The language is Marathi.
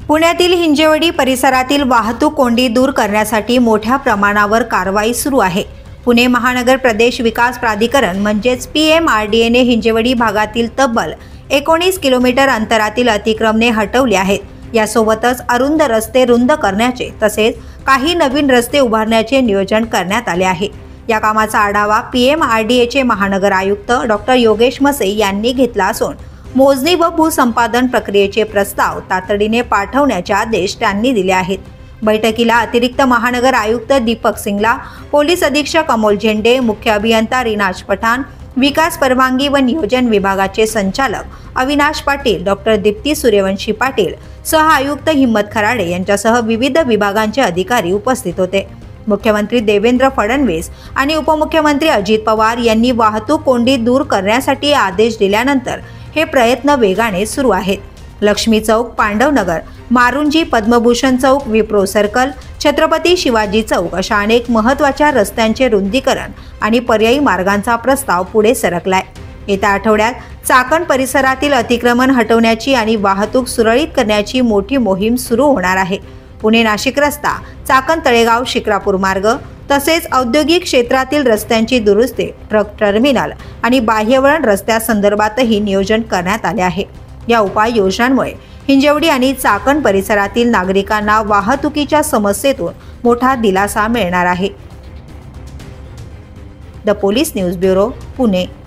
पुण्यातील हिंजेवाडी परिसरातील वाहतूक कोंडी दूर करण्यासाठी मोठ्या प्रमाणावर कारवाई सुरू आहे। पुणे महानगर प्रदेश विकास प्राधिकरण म्हणजेच PMRDA ने हिंजेवाडी भागातील तब्बल 19 किलोमीटर अंतरातील अतिक्रमणे हटवली आहेत। यासोबतच अरुंद रस्ते रुंद करण्याचे तसेच काही नवीन रस्ते उभारण्याचे नियोजन करण्यात आले आहे। या कामाचा आढावा PMRDA चे महानगर आयुक्त डॉ. योगेश मसे यांनी घेतला असून मोजणी व भूसंपादन प्रक्रियेचे प्रस्ताव तातडीने पाठवण्याचे आदेश त्यांनी दिले आहेत। बैठकीला अतिरिक्त महानगर आयुक्त दीपक सिंगला, पोलीस अधीक्षक अमोल झेंडे, मुख्य अभियंता रिनाज पठाण, विकास परवानगी व नियोजन विभागाचे संचालक अविनाश पाटील, डॉ. दीप्ती सूर्यवंशी पाटील, सह आयुक्त हिम्मत खराडे यांच्यासह विविध विभागांचे अधिकारी उपस्थित होते। मुख्यमंत्री देवेंद्र फडणवीस आणि उपमुख्यमंत्री अजित पवार यांनी वाहतूक कोंडी दूर करण्यासाठी आदेश दिल्यानंतर हे प्रयत्न वेगाने सुरू आहेत। लक्ष्मी चौक, पांडवनगर, मारुंजी, पद्मभूषण चौक, विप्रो सर्कल, छत्रपती शिवाजी चौक अशा अनेक महत्त्वाच्या रस्त्यांचे रुंदीकरण आणि पर्यायी मार्गांचा प्रस्ताव पुढे सरकलाय। येत्या आठवड्यात चाकण परिसरातील अतिक्रमण हटवण्याची आणि वाहतूक सुरळीत करण्याची मोठी मोहीम सुरू होणार आहे। पुणे नाशिक रस्ता, चाकण तळेगाव शिक्रापूर मार्ग तसेच औद्योगिक क्षेत्रातील रस्त्यांची दुरुस्ती, ट्रक टर्मिनल आणि बाह्यवळण रस्त्यासंदर्भातही नियोजन करण्यात आले आहे। या उपाययोजनांमुळे हिंजेवाडी आणि चाकण परिसरातील नागरिकांना वाहतुकीच्या समस्येतून मोठा दिलासा मिळणार आहे। The police news bureau, Pune.